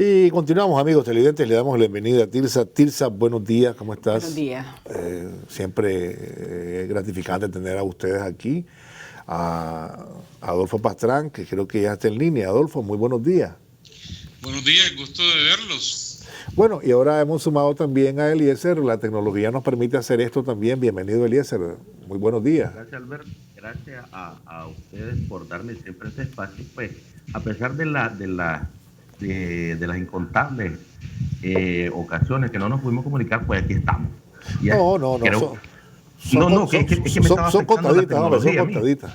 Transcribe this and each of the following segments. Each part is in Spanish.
Y continuamos, amigos televidentes, le damos la bienvenida a Tirsa. Tirsa, buenos días, ¿cómo estás? Buenos días. Siempre es gratificante tener a ustedes aquí. A Adolfo Pastrán, que creo que ya está en línea. Adolfo, muy buenos días. Buenos días, gusto de verlos. Bueno, y ahora hemos sumado también a Eliezer. La tecnología nos permite hacer esto también. Bienvenido, Eliezer. Muy buenos días. Gracias, Albert. Gracias a ustedes por darme siempre este espacio. Pues, a pesar de las incontables ocasiones que no nos pudimos comunicar, pues aquí estamos. Ya, no. Son contaditas, hombre, son contaditas.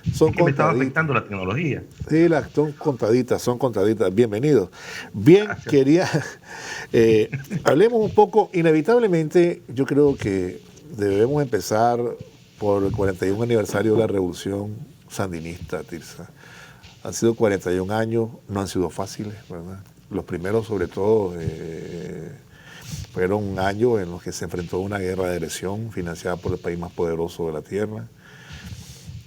Me estaba afectando la tecnología. Sí, son contaditas. Bienvenidos. Bien, gracias. Quería... hablemos un poco, inevitablemente, yo creo que debemos empezar por el 41 aniversario de la Revolución Sandinista, Tirsa. Han sido 41 años, no han sido fáciles, ¿verdad? Los primeros, sobre todo, fueron años en los que se enfrentó una guerra de agresión financiada por el país más poderoso de la tierra.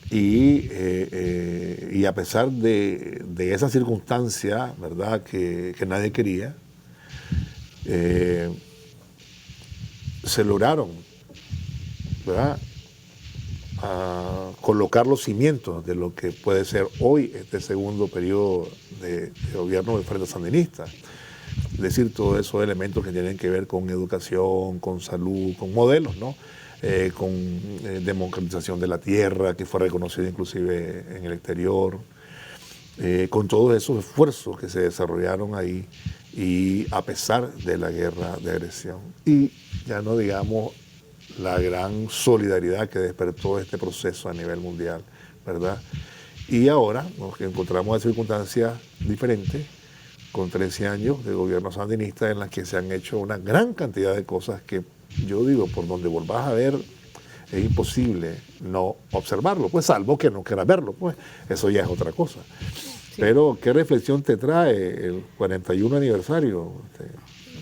Y a pesar de esa circunstancia, ¿verdad?, que nadie quería, se lograron, ¿verdad?, a colocar los cimientos de lo que puede ser hoy este segundo periodo de gobierno del Frente Sandinista. Es decir, todos esos elementos que tienen que ver con educación, con salud, con modelos, ¿no? Con democratización de la tierra, que fue reconocida inclusive en el exterior, con todos esos esfuerzos que se desarrollaron ahí y a pesar de la guerra de agresión. Y ya no digamos la gran solidaridad que despertó este proceso a nivel mundial, ¿verdad? Y ahora nos encontramos en circunstancias diferentes, con 13 años de gobierno sandinista en las que se han hecho una gran cantidad de cosas que yo digo, por donde volvás a ver, es imposible no observarlo, pues salvo que no quieras verlo, pues eso ya es otra cosa. Sí. Pero, ¿qué reflexión te trae el 41 aniversario?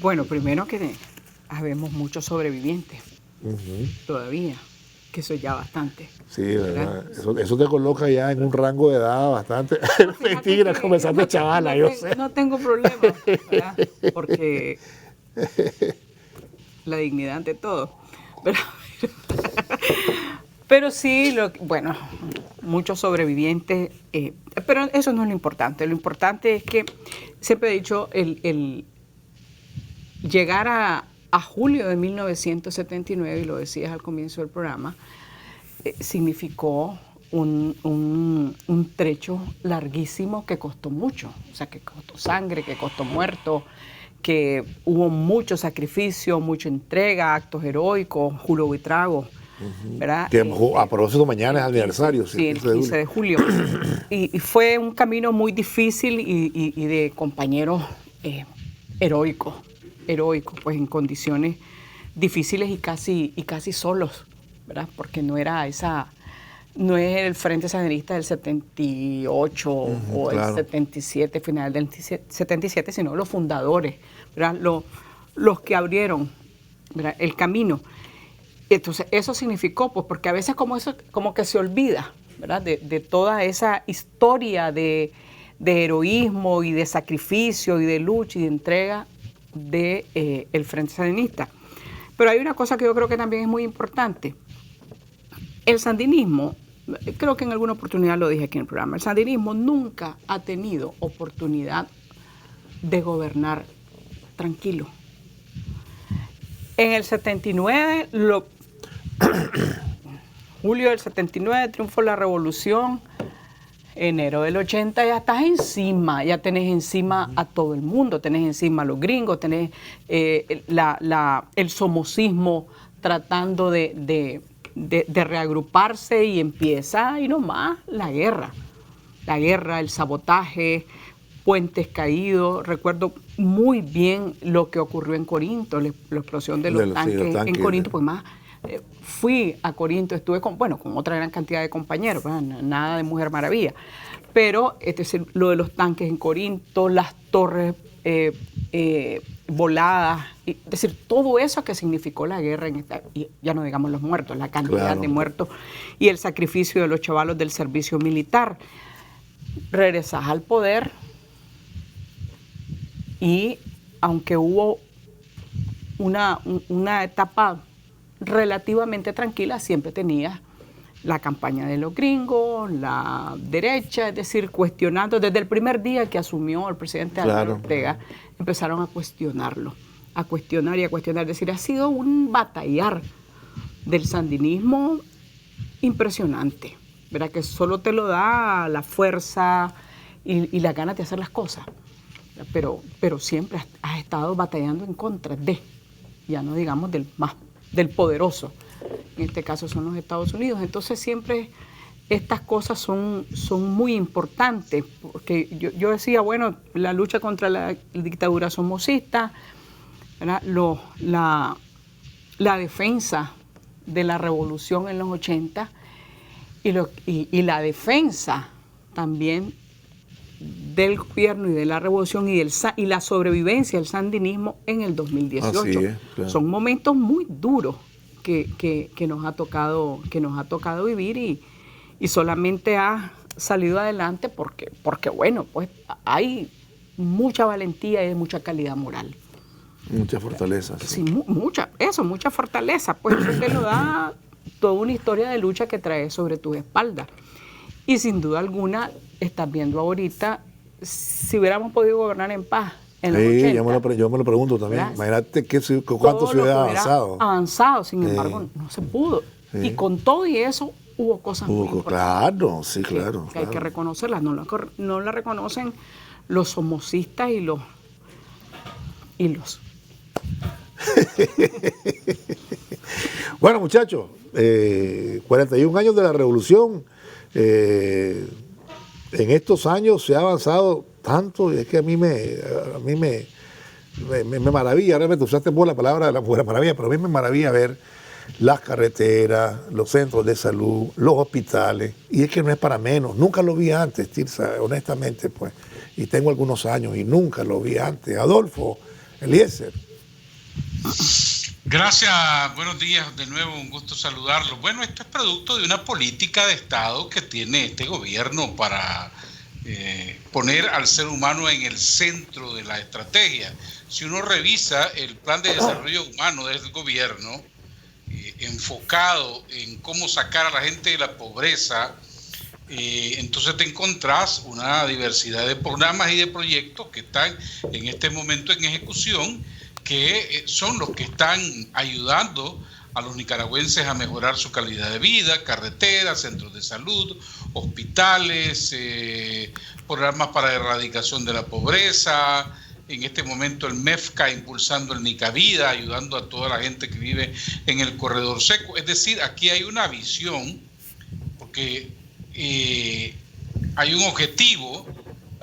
Bueno, primero que habemos muchos sobrevivientes todavía, que eso ya bastante. Sí, ¿verdad? Eso te coloca ya en un rango de edad bastante... Mentira, comenzando de chavala, yo sé. No tengo problema, ¿verdad? Porque la dignidad ante todo. Pero sí, bueno, muchos sobrevivientes, pero eso no es lo importante. Lo importante es que, siempre he dicho, el llegar a julio de 1979, y lo decías al comienzo del programa, significó un trecho larguísimo que costó mucho. O sea, que costó sangre, que costó muertos, que hubo mucho sacrificio, mucha entrega, actos heroicos, Julio Buitrago, ¿verdad? Que a propósito mañana es aniversario. Sí, el 15 de julio. Y fue un camino muy difícil y de compañeros heroicos, pues en condiciones difíciles y casi solos, ¿verdad? Porque no es el Frente Sandinista del 78 o claro, el 77, final del 77, sino los fundadores, ¿verdad? Los que abrieron, ¿verdad?, el camino. Entonces, eso significó, pues, porque a veces como que se olvida, ¿verdad?, de toda esa historia de heroísmo y de sacrificio y de lucha y de entrega de el Frente Sandinista. Pero hay una cosa que yo creo que también es muy importante. El sandinismo, creo que en alguna oportunidad lo dije aquí en el programa, el sandinismo nunca ha tenido oportunidad de gobernar tranquilo. En el 79, julio del 79, triunfó la revolución. Enero del 80 ya estás encima, ya tenés encima a todo el mundo, tenés encima a los gringos, tenés el somocismo tratando de reagruparse y empieza y nomás la guerra, el sabotaje, puentes caídos. Recuerdo muy bien lo que ocurrió en Corinto, la explosión de los tanques en Corinto, pues más... Fui a Corinto, estuve con otra gran cantidad de compañeros, bueno, nada de Mujer Maravilla, pero lo de los tanques en Corinto, las torres voladas, es decir, todo eso que significó la guerra, y ya no digamos los muertos, la cantidad de muertos y el sacrificio de los chavalos del servicio militar. Regresás al poder Y aunque hubo una etapa relativamente tranquila, siempre tenía la campaña de los gringos, la derecha, es decir, cuestionando. Desde el primer día que asumió el presidente Álvaro Ortega, empezaron a cuestionarlo, a cuestionar y a cuestionar. Es decir, ha sido un batallar del sandinismo impresionante, ¿verdad? Que solo te lo da la fuerza y las ganas de hacer las cosas. Pero siempre has estado batallando en contra de, ya no digamos del poderoso. En este caso son los Estados Unidos. Entonces siempre estas cosas son muy importantes, porque yo decía, bueno, la lucha contra la dictadura somocista, ¿verdad? La defensa de la revolución en los 80 y la defensa también del gobierno y de la revolución y la sobrevivencia del sandinismo en el 2018. Así es, claro. Son momentos muy duros que nos ha tocado vivir y solamente ha salido adelante porque bueno, pues hay mucha valentía y mucha calidad moral. Mucha fortaleza. Sí, mucha fortaleza. Pues eso te lo da toda una historia de lucha que traes sobre tus espaldas. Y sin duda alguna, estás viendo ahorita, si hubiéramos podido gobernar en paz en los 80, yo me lo pregunto también. ¿verdad? Imagínate cuánto se hubiera avanzado. Avanzado, sin embargo, no se pudo. Sí. Y con todo y eso, hubo cosas muy importantes. Claro, sí, claro. Que hay que reconocerlas. No la reconocen los somocistas y los Bueno, muchachos, 41 años de la revolución. En estos años se ha avanzado tanto, y es que a mí me maravilla. Realmente usaste vos la palabra de la maravilla, pero a mí me maravilla ver las carreteras, los centros de salud, los hospitales, y es que no es para menos. Nunca lo vi antes, Tirsa, honestamente, pues, y tengo algunos años y nunca lo vi antes. Adolfo, Eliezer. Gracias, buenos días de nuevo, un gusto saludarlos. Bueno, esto es producto de una política de Estado que tiene este gobierno para poner al ser humano en el centro de la estrategia. Si uno revisa el plan de desarrollo humano del gobierno, enfocado en cómo sacar a la gente de la pobreza, entonces te encontrás una diversidad de programas y de proyectos que están en este momento en ejecución, que son los que están ayudando a los nicaragüenses a mejorar su calidad de vida: carreteras, centros de salud, hospitales, programas para erradicación de la pobreza. En este momento el MEFCA impulsando el Nicavida, ayudando a toda la gente que vive en el corredor seco. Es decir, aquí hay una visión, porque hay un objetivo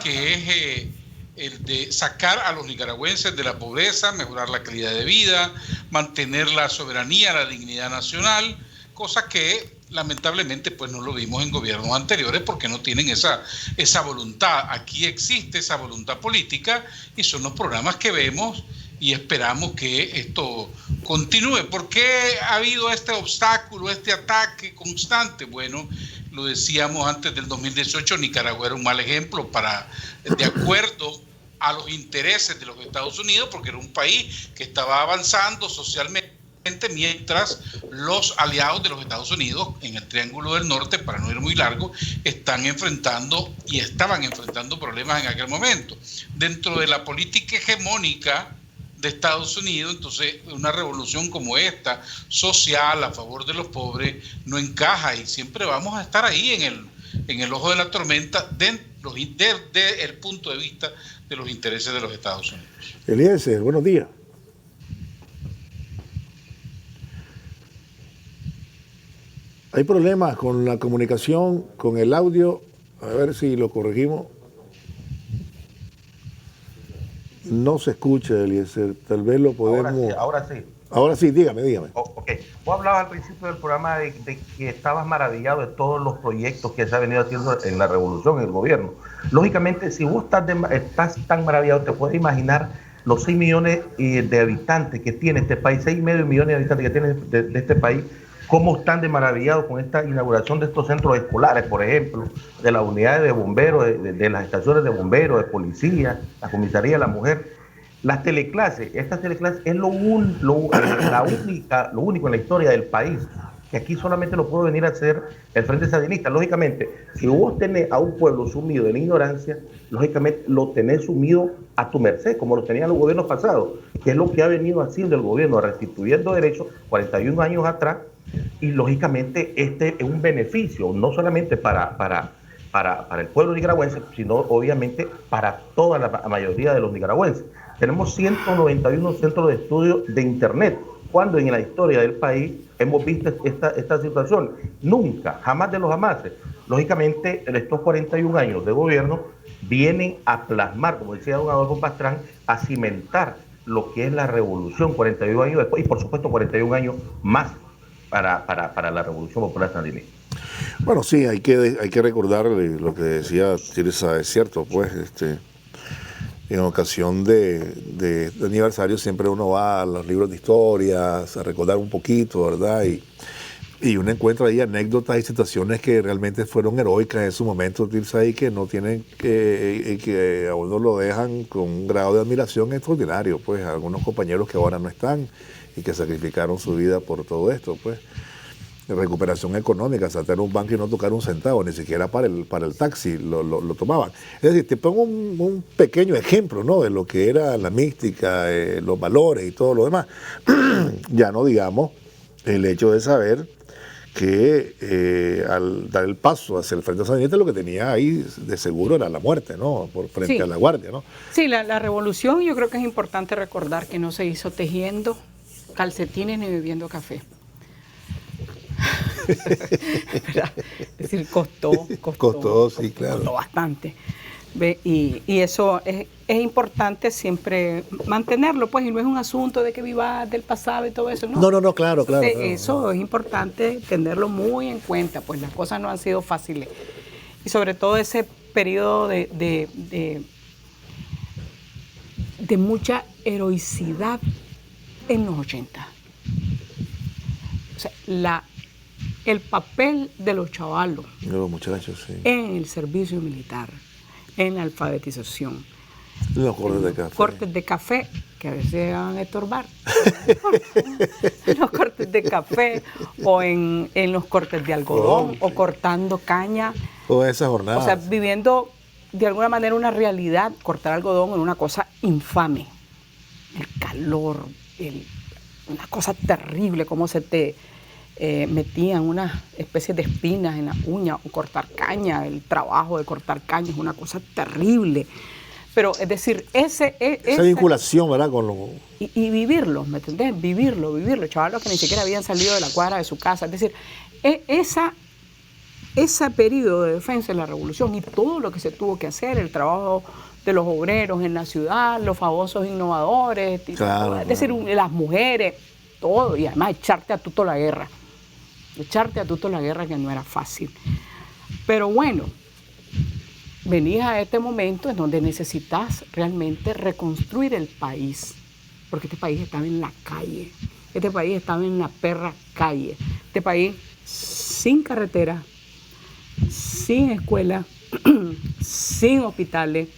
que es el de sacar a los nicaragüenses de la pobreza, mejorar la calidad de vida, mantener la soberanía, la dignidad nacional, cosa que lamentablemente pues no lo vimos en gobiernos anteriores porque no tienen esa voluntad. Aquí existe esa voluntad política y son los programas que vemos y esperamos que esto continúe. ¿Por qué ha habido este obstáculo, este ataque constante? Bueno, lo decíamos antes del 2018, Nicaragua era un mal ejemplo de acuerdo a los intereses de los Estados Unidos, porque era un país que estaba avanzando socialmente, mientras los aliados de los Estados Unidos en el Triángulo del Norte, para no ir muy largo, estaban enfrentando problemas en aquel momento. Dentro de la política hegemónica de Estados Unidos, entonces una revolución como esta, social, a favor de los pobres, no encaja, y siempre vamos a estar ahí en el ojo de la tormenta desde el punto de vista de los intereses de los Estados Unidos. Eliezer, buenos días. Hay problemas con la comunicación, con el audio. A ver si lo corregimos. No se escucha, Eliezer. Tal vez lo podemos... Ahora sí. Ahora sí, dígame. Ok. Vos hablabas al principio del programa de que estabas maravillado de todos los proyectos que se ha venido haciendo en la revolución, en el gobierno. Lógicamente, si vos estás tan maravillado, te puedes imaginar los 6 millones de habitantes que tiene este país, 6,5 millones de habitantes que tiene de este país, cómo están de maravillados con esta inauguración de estos centros escolares, por ejemplo, de las unidades de bomberos, de las estaciones de bomberos, de policía, la comisaría de la mujer. Las teleclases, estas teleclases es lo único en la historia del país, que aquí solamente lo puede venir a hacer el Frente Sandinista. Lógicamente, si vos tenés a un pueblo sumido en ignorancia, lógicamente lo tenés sumido a tu merced, como lo tenían los gobiernos pasados, que es lo que ha venido haciendo el gobierno, restituyendo derechos 41 años atrás, y lógicamente este es un beneficio, no solamente para el pueblo nicaragüense, sino obviamente para toda la mayoría de los nicaragüenses. Tenemos 191 centros de estudio de Internet, cuando en la historia del país hemos visto esta situación. Nunca, jamás de los jamases. Lógicamente, en estos 41 años de gobierno vienen a plasmar, como decía don Adolfo Pastrán, a cimentar lo que es la revolución 41 años después, y por supuesto 41 años más para la Revolución Popular Sandinista. Bueno, sí, hay que recordar lo que decía Tirsa, es cierto, pues, en ocasión de aniversario siempre uno va a los libros de historias, a recordar un poquito, ¿verdad? Y uno encuentra ahí anécdotas y situaciones que realmente fueron heroicas en su momento, Tirsa, y que no tienen que a uno lo dejan con un grado de admiración extraordinario, pues, a algunos compañeros que ahora no están y que sacrificaron su vida por todo esto, pues. Recuperación económica, saltar un banco y no tocar un centavo, ni siquiera para el taxi lo tomaban. Es decir, te pongo un pequeño ejemplo, ¿no?, de lo que era la mística, los valores y todo lo demás. Ya no digamos el hecho de saber que al dar el paso hacia el Frente Sandinista lo que tenía ahí de seguro era la muerte, ¿no?, por frente a la Guardia, ¿no? Sí, la revolución, yo creo que es importante recordar que no se hizo tejiendo calcetines ni bebiendo café. Es decir, costó, sí, claro. Costó bastante. Y eso es importante siempre mantenerlo, pues, y no es un asunto de que vivas del pasado y todo eso, ¿no? No, claro. Eso es importante tenerlo muy en cuenta, pues las cosas no han sido fáciles. Y sobre todo ese periodo de mucha heroicidad en los 80. O sea, el papel de los chavalos, los muchachos, sí, en el servicio militar, en la alfabetización, los cortes de café, que a veces van a estorbar, los cortes de café, o en los cortes de algodón, o cortando caña. Toda esa jornada. O sea, viviendo de alguna manera una realidad. Cortar algodón era una cosa infame. El calor, una cosa terrible, cómo se te metían una especie de espinas en la uña, o cortar caña. El trabajo de cortar caña es una cosa terrible. Pero es decir, esa vinculación, ¿verdad? Con lo... y vivirlo, ¿me entendés? Vivirlo. Chavalos que ni siquiera habían salido de la cuadra de su casa. Es decir, ese periodo de defensa de la revolución y todo lo que se tuvo que hacer, el trabajo de los obreros en la ciudad, los famosos innovadores, claro, es decir, las mujeres, todo, y además echarte a tuto la guerra, que no era fácil. Pero bueno, venís a este momento en donde necesitas realmente reconstruir el país, porque este país estaba en la calle, este país estaba en la perra calle, este país sin carretera, sin escuela, sin hospitales,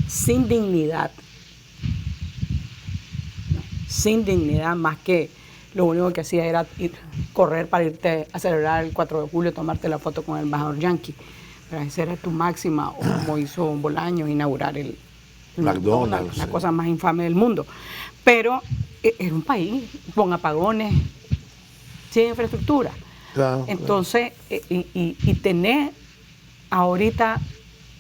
sin dignidad, más que lo único que hacía era correr para irte a celebrar el 4 de julio, tomarte la foto con el embajador yanqui. Pero esa era tu máxima, o como hizo Bolaños, inaugurar el McDonald's, la cosa más infame del mundo. Pero era un país con apagones, sin infraestructura. Claro, entonces, y tenés ahorita,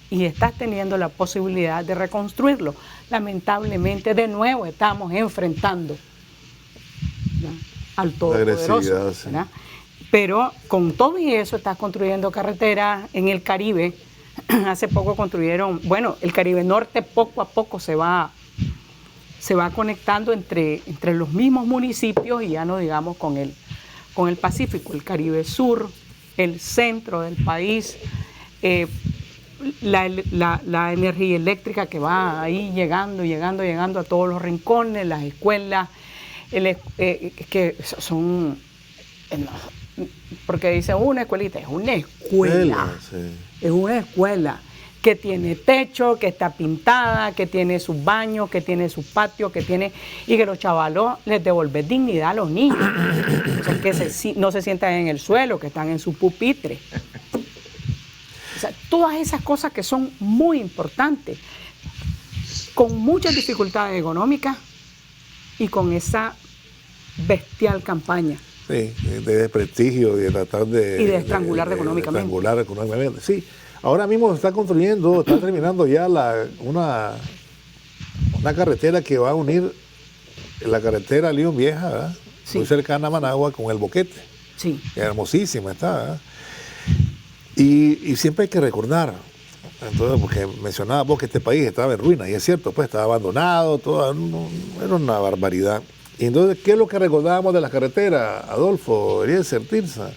y estás teniendo la posibilidad de reconstruirlo. Lamentablemente, de nuevo estamos enfrentando, ¿verdad?, al todopoderoso, sí. ¿Verdad? Pero con todo y eso estás construyendo carreteras en el Caribe. Hace poco construyeron, bueno, el Caribe Norte poco a poco se va conectando entre los mismos municipios, y ya no digamos con el Pacífico, el Caribe Sur, el centro del país, la energía eléctrica que va ahí llegando a todos los rincones, las escuelas, que son, porque dice una escuelita, es una escuela, sí. Es una escuela. que tiene techo, que está pintada, que tiene sus baños, que tiene su patio, y que los chavalos les devuelven dignidad a los niños. O sea, que no se sientan en el suelo, que están en su pupitre. O sea, todas esas cosas que son muy importantes, con muchas dificultades económicas y con esa bestial campaña. Sí, de desprestigio y de tratar de... Y de estrangular económicamente. De estrangular económicamente, sí. Ahora mismo se está construyendo, está terminando ya una carretera que va a unir la carretera León Vieja, ¿verdad? Sí. Muy cercana a Managua, con el Boquete. Sí. Hermosísima está, ¿verdad? Y siempre hay que recordar, entonces, porque mencionaba vos que este país estaba en ruinas, y es cierto, pues estaba abandonado, todo, era una barbaridad. Y entonces, ¿qué es lo que recordábamos de las carreteras, Adolfo, Eliezer, Tirsa?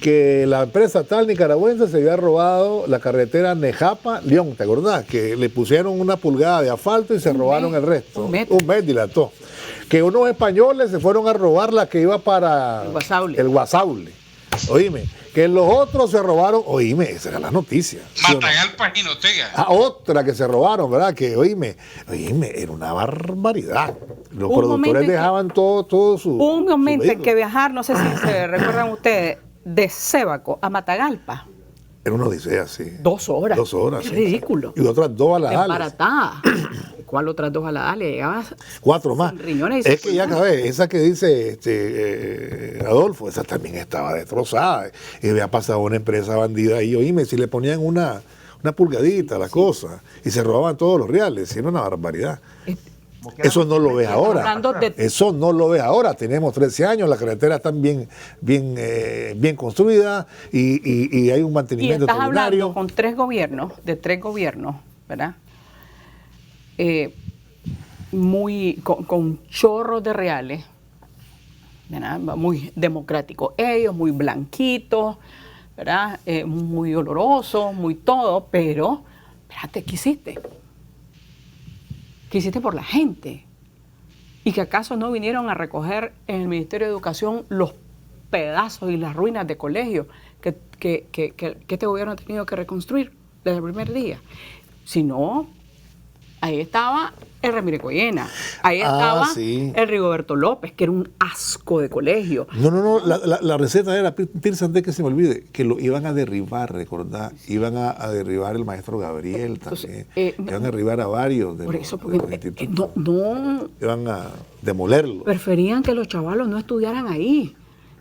Que la empresa tal nicaragüense se había robado la carretera Nejapa-León, ¿te acordás? Que le pusieron una pulgada de asfalto y se robaron el resto. Un mes dilató. Que unos españoles se fueron a robar la que iba para el Guasaule. Oíme, que los otros se robaron, oíme, esa era la noticia. Matagalpa y Jinotega. Otra que se robaron, ¿verdad? Que oíme, era una barbaridad. Los productores dejaban todo su... Un momento en que viajar, no sé si se recuerdan ustedes, de Sébaco a Matagalpa. Era una odisea, sí. 2 horas. 2 horas. Es sí. ridículo. Y otras 2 a la Dales. Embaratada. ¿Cuál otras 2 a la Dales? Llegabas 4 más. Riñones. Es que ya acabé. Esa que dice Adolfo, esa también estaba destrozada. Y había pasado una empresa bandida ahí. Oíme, si le ponían una pulgadita a la cosa y se robaban todos los reales. Era una barbaridad. Eso no lo ves ahora. Eso no lo ves ahora. Tenemos 13 años, las carreteras están bien construidas y hay un mantenimiento extraordinario. Y estás hablando de tres gobiernos, ¿verdad? Con chorros de reales, ¿verdad? Muy democráticos. Ellos muy blanquitos, ¿verdad? Muy olorosos, muy todo, pero, espérate, ¿qué hiciste? ¿Qué hiciste por la gente? ¿Y que acaso no vinieron a recoger en el Ministerio de Educación los pedazos y las ruinas de colegios que este gobierno ha tenido que reconstruir desde el primer día? Si no, ahí estaba el Ramírez Goyena, ahí estaba el Rigoberto López, que era un asco de colegio. No, la receta era, Tirsa, antes que se me olvide, que lo iban a derribar, recordá, iban a derribar el maestro Gabriel también, iban a derribar a varios de los institutos. Iban a demolerlo. Preferían que los chavalos no estudiaran ahí,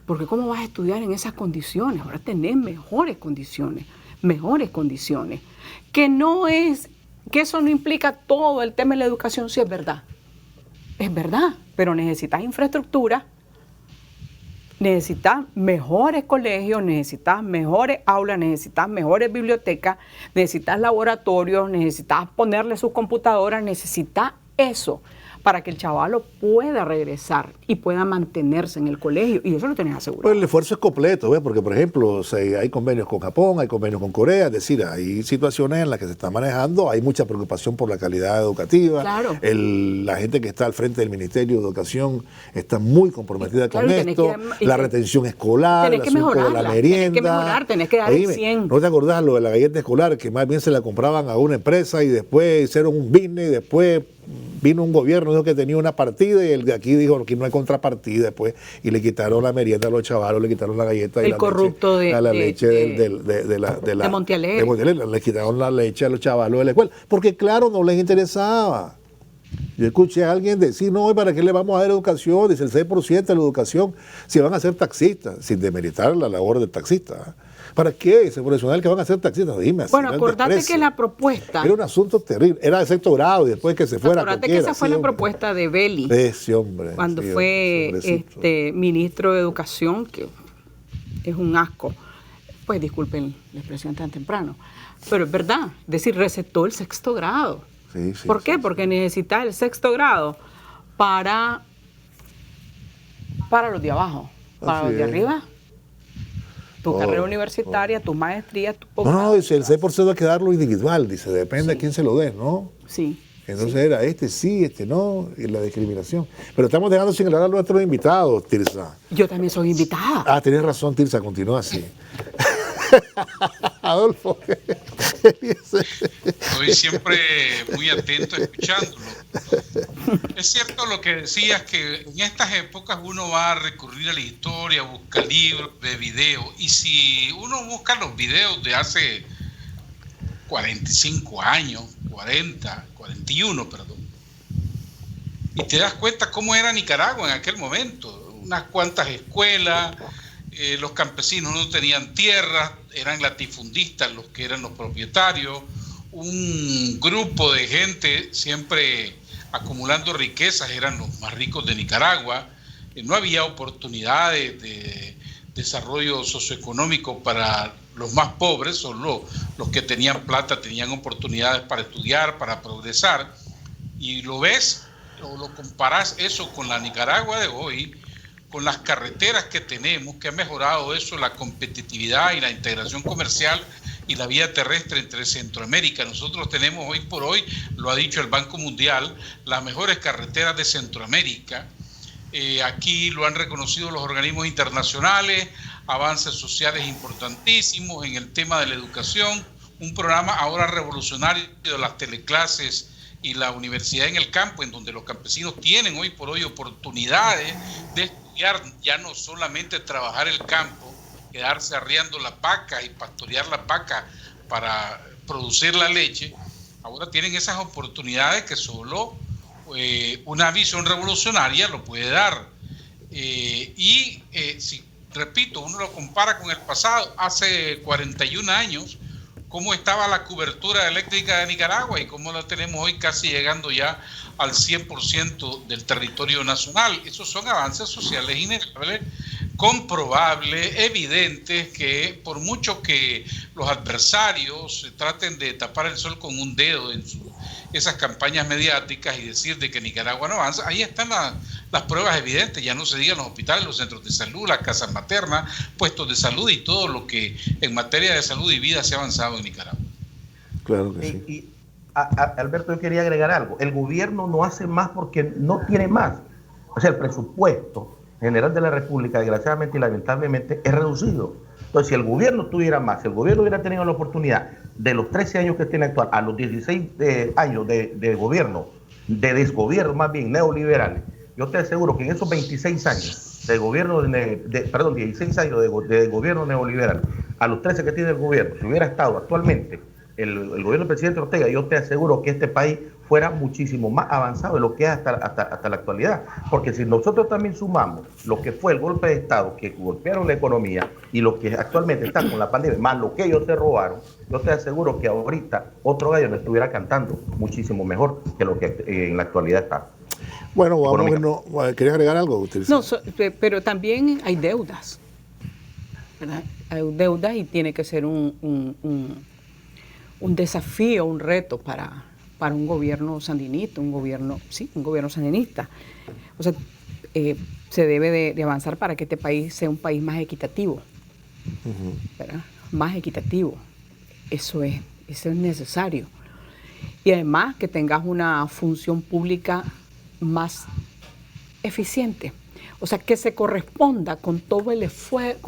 porque ¿cómo vas a estudiar en esas condiciones? Ahora tenés mejores condiciones, que eso no implica todo el tema de la educación, sí es verdad, pero necesitas infraestructura, necesitas mejores colegios, necesitas mejores aulas, necesitas mejores bibliotecas, necesitas laboratorios, necesitas ponerle sus computadoras, necesitas eso para que el chavalo pueda regresar y pueda mantenerse en el colegio, y eso lo tenés asegurado. Pues el esfuerzo es completo, ¿ves? Porque, por ejemplo, hay convenios con Japón, hay convenios con Corea, es decir, hay situaciones en las que se está manejando, hay mucha preocupación por la calidad educativa. Claro. La gente que está al frente del Ministerio de Educación está muy comprometida con esto, la retención escolar, el asunto de la merienda. Tenés que dar el 100. ¿No te acordás lo de la galleta escolar, que más bien se la compraban a una empresa y después hicieron un business y después vino un gobierno, dijo que tenía una partida y el de aquí dijo que no hay contrapartida después y le quitaron la merienda a los chavalos, le quitaron la galleta y el corrupto leche de Montealegre. Le quitaron la leche a los chavalos de la escuela, porque claro, no les interesaba. Yo escuché a alguien decir, no, ¿para qué le vamos a dar educación? Dice el 6% de la educación, si van a ser taxistas, sin demeritar la labor del taxista. ¿Para qué ese profesional que van a ser taxistas? Dime, bueno, acordate que la propuesta... Era un asunto terrible, era de sexto grado y después que se fuera acordate que esa fue la propuesta de Belli. Ese hombre. Cuando fue ministro de Educación, que es un asco. Pues disculpen la expresión tan temprano. Pero es verdad, es decir, recetó el sexto grado. ¿Por qué? Porque necesita el sexto grado para los de abajo, para los de arriba. Tu carrera universitaria, tu maestría, tu posgrado. No, dice, el 6% hay que darlo individual, dice, depende de quién se lo dé, ¿no? Sí. Entonces era sí, no, y la discriminación. Pero estamos dejando sin hablar a nuestros invitados, Tirsa. Yo también soy invitada. Tienes razón, Tirsa, continúa así. Adolfo. Estoy siempre muy atento escuchándolo. Es cierto lo que decías, que en estas épocas uno va a recurrir a la historia, busca libros de video, y si uno busca los videos de hace 45 años, 41, perdón, y te das cuenta cómo era Nicaragua en aquel momento, unas cuantas escuelas, los campesinos no tenían tierras, eran latifundistas los que eran los propietarios, un grupo de gente siempre acumulando riquezas, eran los más ricos de Nicaragua, no había oportunidades de desarrollo socioeconómico para los más pobres, solo los que tenían plata tenían oportunidades para estudiar, para progresar, y lo ves o lo comparas eso con la Nicaragua de hoy, con las carreteras que tenemos, que ha mejorado eso, la competitividad y la integración comercial y la vía terrestre entre Centroamérica. Nosotros tenemos hoy por hoy, lo ha dicho el Banco Mundial, las mejores carreteras de Centroamérica. Aquí lo han reconocido los organismos internacionales, avances sociales importantísimos en el tema de la educación, un programa ahora revolucionario de las teleclases y la universidad en el campo, en donde los campesinos tienen hoy por hoy oportunidades de estudiar, ya no solamente trabajar el campo, quedarse arriando las vacas y pastorear las vacas para producir la leche. Ahora tienen esas oportunidades que solo una visión revolucionaria lo puede dar. Si, repito, uno lo compara con el pasado, hace 41 años, cómo estaba la cobertura eléctrica de Nicaragua y cómo la tenemos hoy casi llegando ya al 100% del territorio nacional. Esos son avances sociales innegables, comprobables, evidentes, que por mucho que los adversarios traten de tapar el sol con un dedo en esas campañas mediáticas y decir de que Nicaragua no avanza, ahí están las pruebas evidentes. Ya no se digan los hospitales, los centros de salud, las casas maternas, puestos de salud y todo lo que en materia de salud y vida se ha avanzado en Nicaragua. Claro que sí. Y Alberto, yo quería agregar algo. El gobierno no hace más porque no tiene más. O sea, el presupuesto general de la República, desgraciadamente y lamentablemente, es reducido. Entonces, si el gobierno tuviera más, si el gobierno hubiera tenido la oportunidad de los 13 años que tiene actual a los 16 años de gobierno, de desgobierno más bien neoliberal, yo te aseguro que en esos 26 años de gobierno, 16 años de gobierno neoliberal, a los 13 que tiene el gobierno, si hubiera estado actualmente el gobierno del presidente Ortega, yo te aseguro que este país fuera muchísimo más avanzado de lo que es hasta la actualidad. Porque si nosotros también sumamos lo que fue el golpe de Estado, que golpearon la economía, y lo que actualmente está con la pandemia, más lo que ellos se robaron, yo te aseguro que ahorita otro gallo no estuviera cantando muchísimo mejor que lo que en la actualidad está. Bueno, ¿querías agregar algo? No, pero también hay deudas, ¿verdad? Hay deudas y tiene que ser un desafío, un reto para un gobierno sandinista, un gobierno sandinista. O sea, se debe de avanzar para que este país sea un país más equitativo, ¿verdad? Más equitativo. Eso es necesario. Y además que tengas una función pública más eficiente. O sea, que se corresponda con todo el esfuerzo,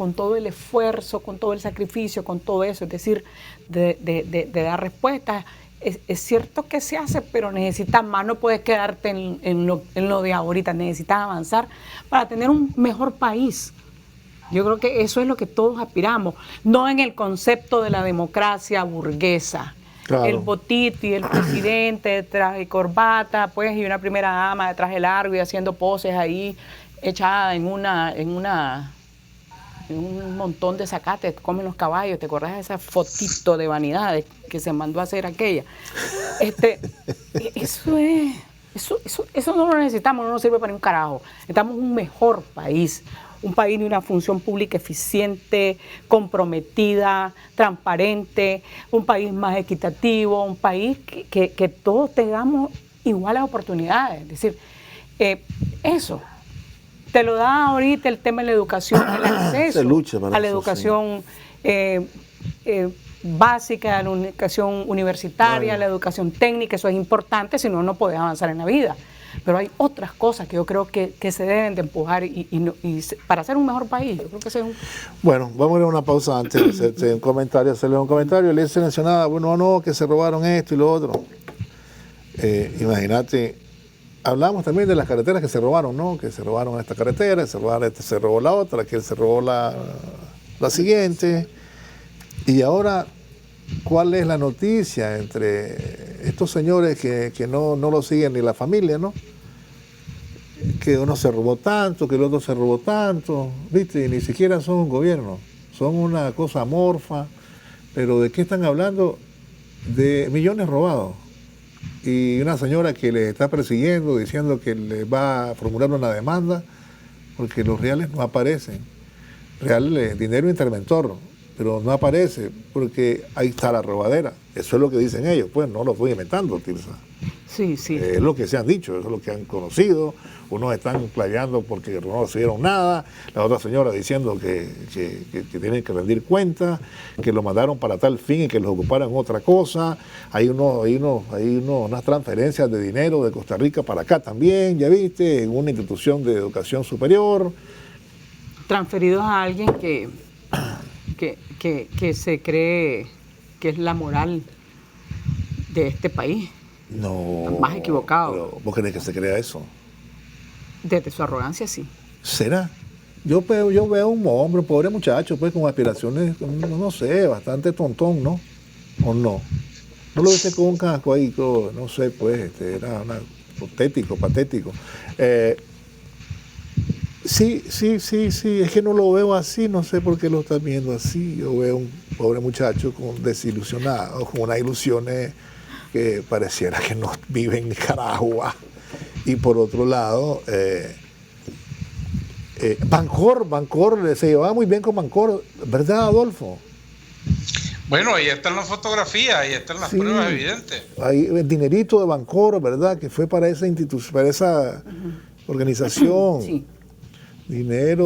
con todo el sacrificio, con todo eso. Es decir, de dar respuestas. Es cierto que se hace, pero necesitas más. No puedes quedarte en lo de ahorita. Necesitas avanzar para tener un mejor país. Yo creo que eso es lo que todos aspiramos. No en el concepto de la democracia burguesa. Claro. El botito y el presidente de traje y corbata, pues, y una primera dama de traje largo y haciendo poses ahí, echada en un montón de zacate, comen los caballos. ¿Te acordás de esa fotito de vanidades que se mandó a hacer aquella? Eso no lo necesitamos, no nos sirve para un carajo. Necesitamos un mejor país, un país de una función pública eficiente, comprometida, transparente, un país más equitativo, un país que todos tengamos iguales oportunidades. Es decir, eso te lo da ahorita el tema de la educación, el acceso a la educación básica, a la educación universitaria, a la educación técnica. Eso es importante, si no, no podés avanzar en la vida. pero hay otras cosas que yo creo que se deben de empujar para hacer un mejor país. Yo creo que ese es un... Bueno, vamos a ir a una pausa antes de hacerle un comentario. Le mencionaba, bueno, no, que se robaron esto y lo otro. Imagínate, hablamos también de las carreteras que se robaron, ¿no? Que se robaron esta carretera, se robó la otra, que él se robó la siguiente. Y ahora, ¿cuál es la noticia entre estos señores que no lo siguen ni la familia, ¿no? Que uno se robó tanto, que el otro se robó tanto, ¿viste? Y ni siquiera son un gobierno, son una cosa amorfa. Pero ¿de qué están hablando? De millones robados. Y una señora que les está persiguiendo, diciendo que les va a formular una demanda, porque los reales no aparecen. Real dinero interventor, pero no aparece, porque ahí está la robadera. Eso es lo que dicen ellos, pues no lo estoy inventando, Tirsa. Sí, sí. Es lo que se han dicho, eso es lo que han conocido. Unos están playando porque no recibieron nada, la otra señora diciendo que tienen que rendir cuentas, que lo mandaron para tal fin y que los ocuparan otra cosa. Hay unas transferencias de dinero de Costa Rica para acá también, ya viste, en una institución de educación superior. Transferidos a alguien que se cree que es la moral de este país. No. Más equivocado. Pero, ¿vos crees que se crea eso? Desde su arrogancia, sí. ¿Será? Yo veo un hombre, pobre muchacho, pues con aspiraciones, no sé, bastante tontón, ¿no? ¿O no? No lo viste con un casco ahí, no sé, pues, era patético. Sí, es que no lo veo así, no sé por qué lo estás viendo así. Yo veo un pobre muchacho desilusionado, con unas ilusiones que pareciera que no vive en Nicaragua. Y por otro lado, Bancor, se llevaba muy bien con Bancor, ¿verdad, Adolfo? Bueno, ahí están las fotografías, ahí están las pruebas evidentes. Ahí el dinerito de Bancor, ¿verdad? Que fue para esa institución, para esa organización. Sí. Dinero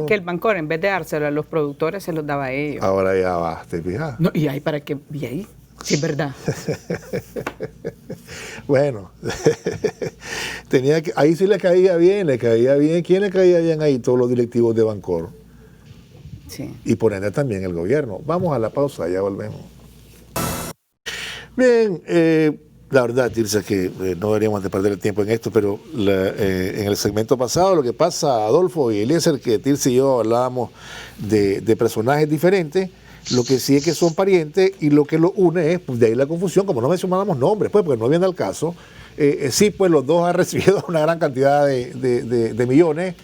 que el Bancor, en vez de dárselo a los productores, se los daba a ellos. Ahora ya va, ¿te fijas? No, y ahí para qué, y ahí, sí, es verdad. Bueno, ahí sí le caía bien. ¿Quién le caía bien ahí? Todos los directivos de Bancor. Sí. Y por ende también el gobierno. Vamos a la pausa, ya volvemos. Bien, la verdad, Tirsa, que no deberíamos de perder el tiempo en esto, pero en el segmento pasado lo que pasa, Adolfo y Eliezer, que Tirsa y yo hablábamos de personajes diferentes, lo que sí es que son parientes y lo que los une es, pues de ahí la confusión, como no mencionábamos nombres, pues porque no viene al caso, sí, pues los dos han recibido una gran cantidad de millones.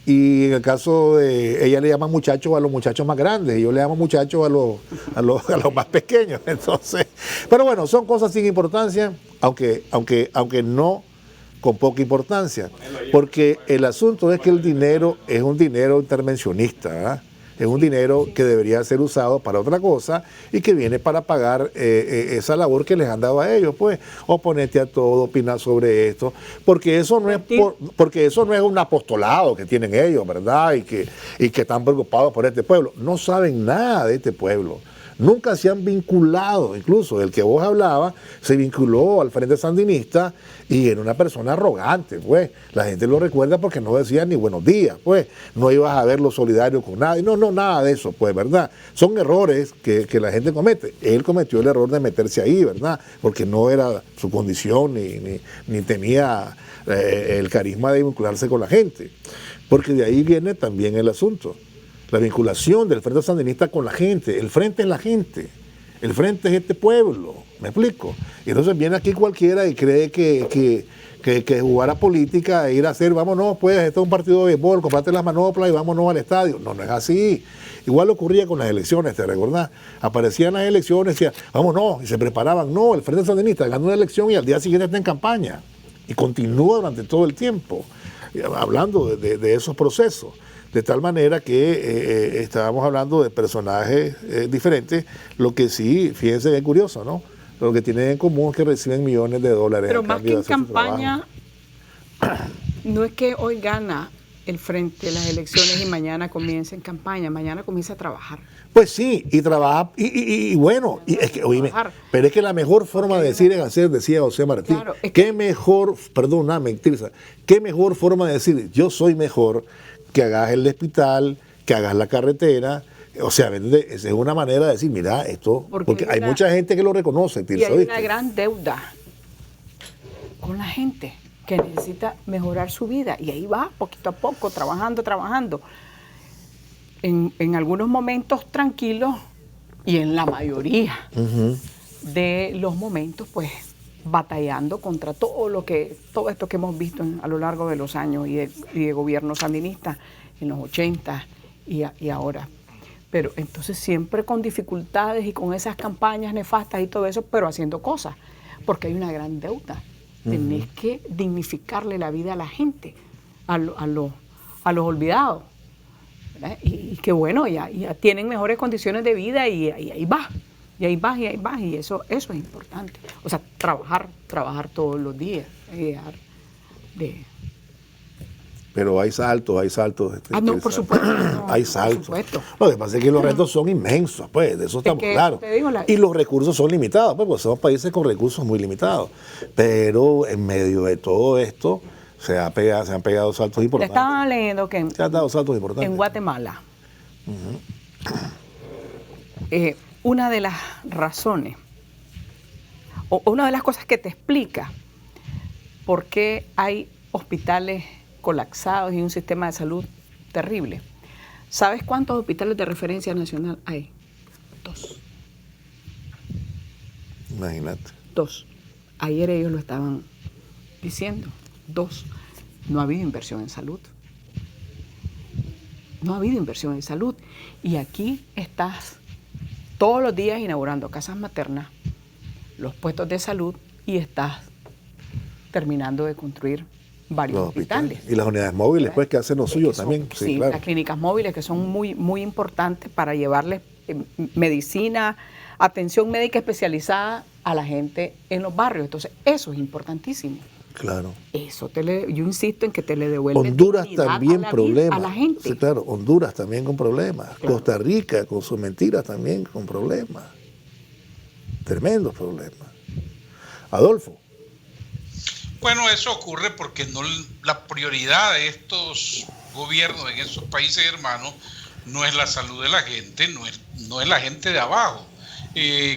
Y en el caso de ella le llama muchachos a los muchachos más grandes y yo le llamo muchachos a los más pequeños. Entonces, pero bueno, son cosas sin importancia, aunque no con poca importancia, porque el asunto es que el dinero es un dinero intervencionista, ¿eh? Es un dinero que debería ser usado para otra cosa y que viene para pagar esa labor que les han dado a ellos, pues, oponerte a todo, opinar sobre esto, porque eso no es un apostolado que tienen ellos, ¿verdad? Y que están preocupados por este pueblo. No saben nada de este pueblo. Nunca se han vinculado, incluso el que vos hablabas, se vinculó al Frente Sandinista y era una persona arrogante, pues. La gente lo recuerda porque no decía ni buenos días, pues. No ibas a verlo solidario con nadie. No, nada de eso, pues, ¿verdad? Son errores que la gente comete. Él cometió el error de meterse ahí, ¿verdad? Porque no era su condición ni tenía el carisma de vincularse con la gente. Porque de ahí viene también el asunto. La vinculación del Frente Sandinista con la gente. El Frente es la gente. El Frente es este pueblo. ¿Me explico? Y entonces viene aquí cualquiera y cree que jugar a política e ir a hacer, vámonos, pues, este es un partido de béisbol, comprate las manoplas y vámonos al estadio. No es así. Igual ocurría con las elecciones, ¿te recordás? Aparecían las elecciones y decían, vámonos, y se preparaban. No, el Frente Sandinista ganó una elección y al día siguiente está en campaña. Y continúa durante todo el tiempo, hablando de esos procesos. De tal manera que estábamos hablando de personajes diferentes, lo que sí, fíjense, bien curioso, ¿no? Lo que tienen en común es que reciben millones de dólares. Pero más que en campaña, no es que hoy gana el frente de las elecciones y mañana comienza en campaña, mañana comienza a trabajar. Pues sí, y trabajar, y bueno, y es que, oíme, pero es que la mejor forma de decir es hacer, decía José Martí. Claro, qué mejor, perdóname, qué mejor forma de decir, yo soy mejor, que hagas el hospital, que hagas la carretera. O sea, esa es una manera de decir, mira, esto, porque hay mucha gente que lo reconoce, Tirsa, y hay una gran deuda con la gente que necesita mejorar su vida, y ahí va, poquito a poco, trabajando. En algunos momentos tranquilos, y en la mayoría de los momentos, pues, batallando contra todo esto que hemos visto a lo largo de los años y de gobiernos sandinistas en los 80 y ahora. Pero entonces siempre con dificultades y con esas campañas nefastas y todo eso, pero haciendo cosas, porque hay una gran deuda. Tenés que dignificarle la vida a la gente, a los olvidados, ¿verdad? Y que bueno, ya tienen mejores condiciones de vida y ahí va. Y ahí vas, y eso es importante. O sea, trabajar todos los días. Pero hay saltos. No, por supuesto. No, hay saltos. Lo que pasa es que los retos son inmensos, pues, de eso estamos claros. Y los recursos son limitados, pues somos países con recursos muy limitados. Pero en medio de todo esto se han pegado saltos importantes. Estaba leyendo que se han dado saltos importantes. En Guatemala, una de las razones, o una de las cosas que te explica por qué hay hospitales colapsados y un sistema de salud terrible. ¿Sabes cuántos hospitales de referencia nacional hay? 2. Imagínate. 2. Ayer ellos lo estaban diciendo. 2. No ha habido inversión en salud. Y aquí estás todos los días inaugurando casas maternas, los puestos de salud, y estás terminando de construir varios hospitales. Y las unidades móviles, pues, que hacen lo suyo también. Sí, claro. Las clínicas móviles, que son muy, muy importantes para llevarles medicina, atención médica especializada a la gente en los barrios. Entonces, eso es importantísimo. Claro. Eso yo insisto en que te le devuelve Honduras también problemas. A la gente. Sí, claro, Honduras también con problemas. Claro. Costa Rica con sus mentiras también con problemas. Tremendos problemas. Adolfo. Bueno, eso ocurre porque la prioridad de estos gobiernos en esos países hermanos no es la salud de la gente, no es la gente de abajo.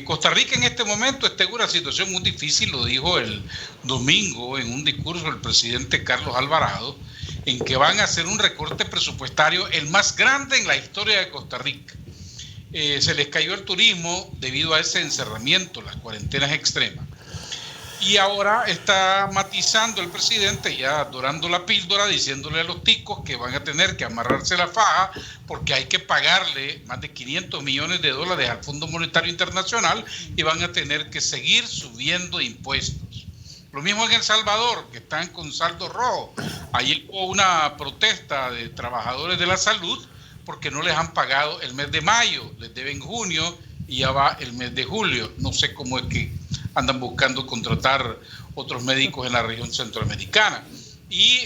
Costa Rica en este momento está en una situación muy difícil, lo dijo el domingo en un discurso el presidente Carlos Alvarado, en que van a hacer un recorte presupuestario el más grande en la historia de Costa Rica. Se les cayó el turismo debido a ese encerramiento, las cuarentenas extremas. Y ahora está matizando el presidente, ya dorando la píldora, diciéndole a los ticos que van a tener que amarrarse la faja porque hay que pagarle más de $500 millones al Fondo Monetario Internacional y van a tener que seguir subiendo impuestos. Lo mismo en El Salvador, que están con saldo rojo. Ayer hubo una protesta de trabajadores de la salud porque no les han pagado el mes de mayo, les deben junio y ya va el mes de julio. No sé cómo es que andan buscando contratar otros médicos en la región centroamericana. Y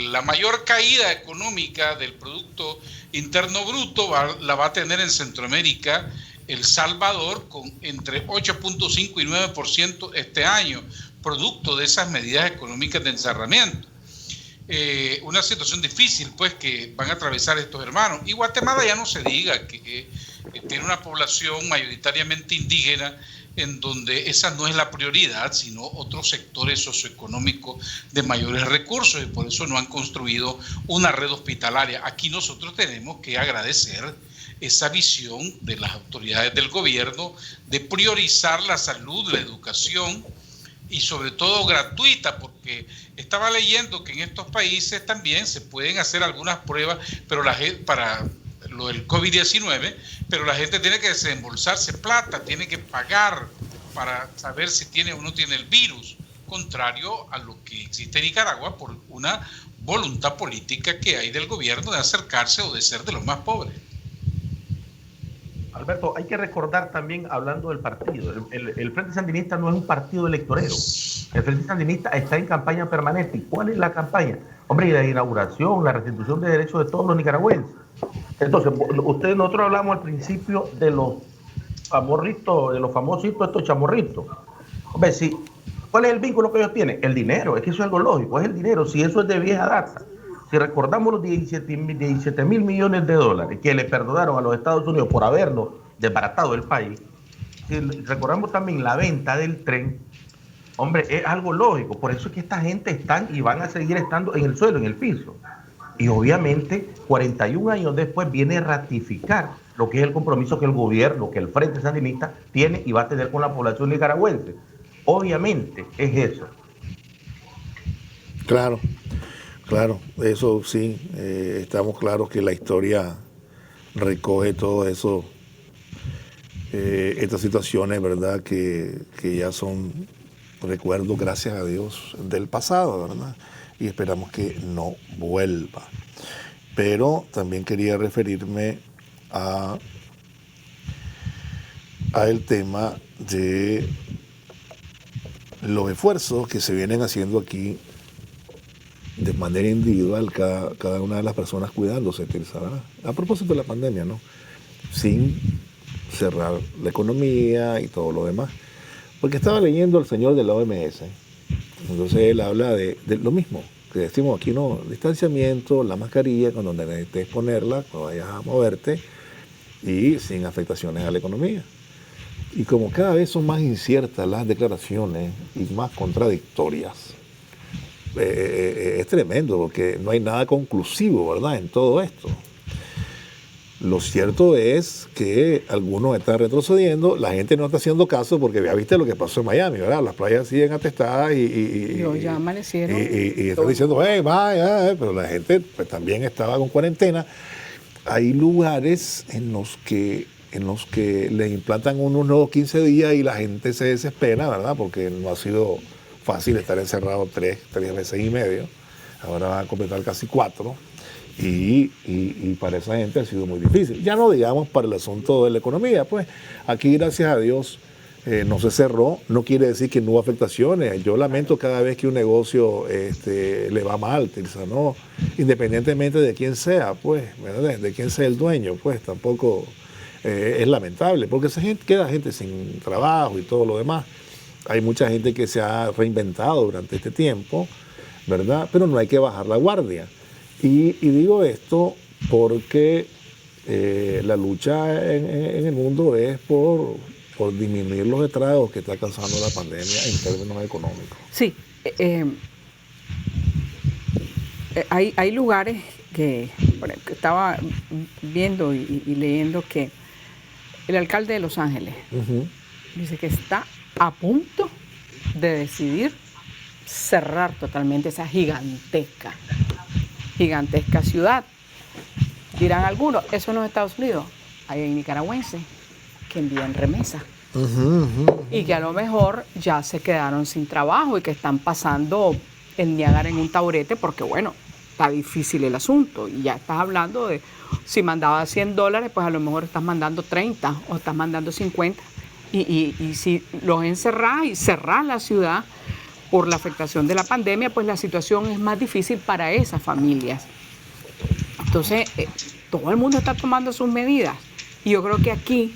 la mayor caída económica del Producto Interno Bruto la va a tener en Centroamérica El Salvador, con entre 8.5 y 9% este año, producto de esas medidas económicas de encerramiento. Una situación difícil, pues, que van a atravesar estos hermanos. Y Guatemala ya no se diga, que tiene una población mayoritariamente indígena, en donde esa no es la prioridad, sino otros sectores socioeconómicos de mayores recursos, y por eso no han construido una red hospitalaria. Aquí nosotros tenemos que agradecer esa visión de las autoridades del gobierno de priorizar la salud, la educación, y sobre todo gratuita, porque estaba leyendo que en estos países también se pueden hacer algunas pruebas, pero la gente, para lo del COVID-19, pero la gente tiene que desembolsarse plata, tiene que pagar para saber si tiene o no tiene el virus, contrario a lo que existe en Nicaragua por una voluntad política que hay del gobierno de acercarse o de ser de los más pobres. Alberto, hay que recordar también, hablando del partido, el Frente Sandinista no es un partido electorero. El Frente Sandinista está en campaña permanente. ¿Y cuál es la campaña? Hombre, y la inauguración, la restitución de derechos de todos los nicaragüenses. Entonces, nosotros hablamos al principio de los famorritos, de los famositos, estos chamorritos. Hombre, sí, ¿cuál es el vínculo que ellos tienen? El dinero, es que eso es algo lógico, es el dinero, si eso es de vieja data. Si recordamos los 17 mil millones de dólares que le perdonaron a los Estados Unidos por habernos desbaratado el país, si recordamos también la venta del tren, hombre, es algo lógico. Por eso es que esta gente están y van a seguir estando en el suelo, en el piso. Y obviamente, 41 años después viene a ratificar lo que es el compromiso que el gobierno, que el Frente Sandinista tiene y va a tener con la población nicaragüense. Obviamente es eso. Claro, eso sí, estamos claros que la historia recoge todo eso, estas situaciones, ¿verdad? Que ya son recuerdos, gracias a Dios, del pasado, ¿verdad? Y esperamos que no vuelva. Pero también quería referirme a el tema de los esfuerzos que se vienen haciendo aquí de manera individual, cada una de las personas cuidándose, ¿verdad? A propósito de la pandemia, ¿no? Sin cerrar la economía y todo lo demás. Porque estaba leyendo al señor de la OMS, entonces él habla de lo mismo, que decimos aquí, no, distanciamiento, la mascarilla, con donde necesites ponerla, cuando vayas a moverte, y sin afectaciones a la economía. Y como cada vez son más inciertas las declaraciones y más contradictorias, es tremendo porque no hay nada conclusivo, ¿verdad?, en todo esto. Lo cierto es que algunos están retrocediendo, la gente no está haciendo caso porque ya viste lo que pasó en Miami, ¿verdad? Las playas siguen atestadas y ya amanecieron. Y están diciendo, vaya, pero la gente pues, también estaba con cuarentena. Hay lugares en los que le implantan unos nuevos 15 días y la gente se desespera, ¿verdad? Porque no ha sido fácil estar encerrado 3 meses y medio. Ahora van a completar casi 4. Y para esa gente ha sido muy difícil. Ya no digamos para el asunto de la economía, pues aquí gracias a Dios no se cerró, no quiere decir que no hubo afectaciones. Yo lamento cada vez que un negocio le va mal, ¿no? Independientemente de quién sea, pues, ¿verdad? De quién sea el dueño, pues tampoco es lamentable, porque queda gente sin trabajo y todo lo demás. Hay mucha gente que se ha reinventado durante este tiempo, ¿verdad? Pero no hay que bajar la guardia. Y digo esto porque la lucha en el mundo es por disminuir los estragos que está causando la pandemia en términos económicos. Sí, hay lugares que, por ejemplo, estaba viendo y leyendo que el alcalde de Los Ángeles dice que está a punto de decidir cerrar totalmente esa gigantesca ciudad. Dirán algunos, eso no es Estados Unidos. Hay nicaragüenses que envían remesas y que a lo mejor ya se quedaron sin trabajo y que están pasando el Niágara en un taburete porque, bueno, está difícil el asunto. Y ya estás hablando de, si mandabas $100, pues a lo mejor estás mandando 30 o estás mandando 50. Y si los encerrás y cerrás la ciudad por la afectación de la pandemia, pues la situación es más difícil para esas familias. Entonces, todo el mundo está tomando sus medidas. Y yo creo que aquí,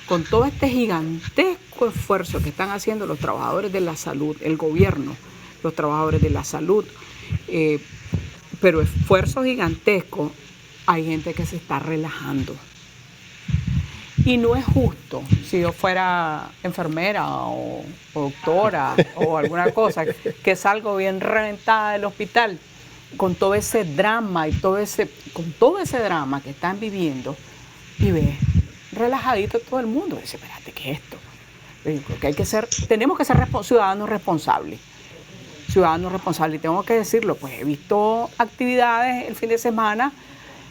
con todo este gigantesco esfuerzo que están haciendo los trabajadores de la salud, el gobierno, los trabajadores de la salud, pero esfuerzo gigantesco, hay gente que se está relajando. Y no es justo, si yo fuera enfermera o doctora o alguna cosa, que salgo bien reventada del hospital, con todo ese drama y con todo ese drama que están viviendo, y ves relajadito todo el mundo. Dice, espérate, ¿qué es esto? Que tenemos que ser ciudadanos responsables. Y tengo que decirlo, pues he visto actividades el fin de semana,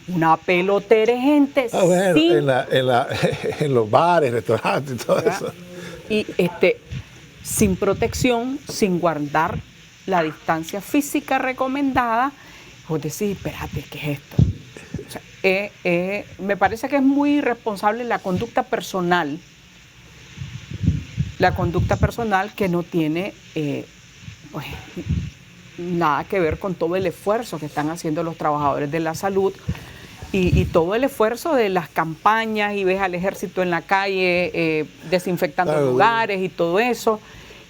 una pelotera de gente. Bueno, en los bares, restaurantes y todo eso. Y sin protección, sin guardar la distancia física recomendada, vos decís, espérate, ¿qué es esto? O sea, me parece que es muy irresponsable la conducta personal que no tiene pues, nada que ver con todo el esfuerzo que están haciendo los trabajadores de la salud y todo el esfuerzo de las campañas, y ves al ejército en la calle desinfectando lugares y todo eso.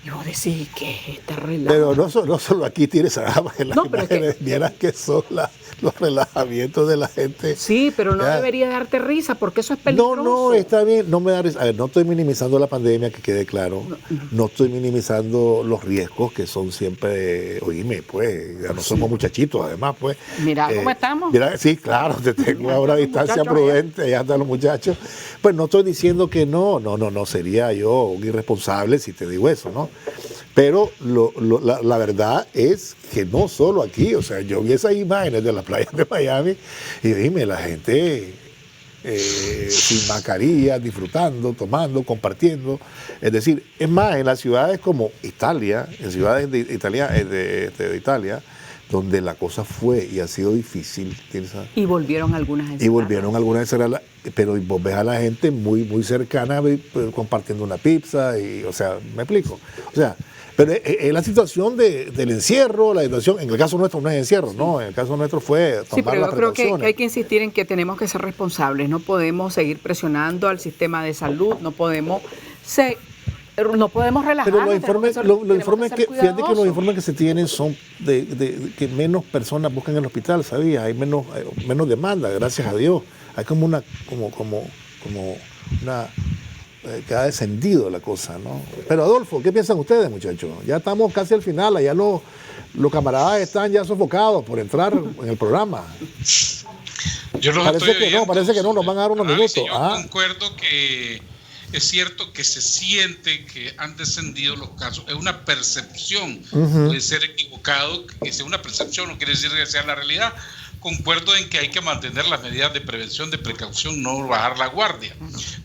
Y vos decís, ¿qué es este relajo? Pero no solo aquí tienes en las imágenes, vieras que son los relajamientos de la gente. Sí, pero no debería darte risa, porque eso es peligroso. No, está bien, no me da risa. A ver, no estoy minimizando la pandemia, que quede claro. No estoy minimizando los riesgos que son siempre, oíme, pues, ya no somos muchachitos, además, pues. Mira cómo estamos. Mira, sí, claro, te tengo ahora a distancia prudente, allá están los muchachos. Pues no estoy diciendo que no, sería yo un irresponsable si te digo eso, ¿no? Pero la verdad es que no solo aquí, o sea, yo vi esas imágenes de las playas de Miami y dime, la gente sin mascarilla, disfrutando, tomando, compartiendo. Es decir, es más, en las ciudades como Italia, en ciudades de Italia, donde la cosa fue y ha sido difícil. Y volvieron algunas encerradas. Y volvieron algunas encerradas, pero vos ves a la gente muy, muy cercana compartiendo una pizza, y, o sea, ¿me explico? O sea, pero es la situación del encierro, la situación, en el caso nuestro no es encierro, ¿no? En el caso nuestro fue tomar las precauciones. Sí, pero yo creo que hay que insistir en que tenemos que ser responsables, no podemos seguir presionando al sistema de salud, no podemos relajarnos. Pero los informes fíjate que los informes que se tienen son de que menos personas buscan en el hospital, ¿sabías? Hay menos demanda, gracias a Dios. Hay como una que ha descendido la cosa, ¿no? Pero Adolfo, ¿qué piensan ustedes, muchachos? Ya estamos casi al final, allá los camaradas están ya sofocados por entrar en el programa. Yo los parece que no, nos van a dar unos minutos. Yo concuerdo que es cierto que se siente que han descendido los casos. Es una percepción, puede ser equivocado, que sea una percepción, no quiere decir que sea la realidad. Concuerdo en que hay que mantener las medidas de prevención, de precaución, no bajar la guardia.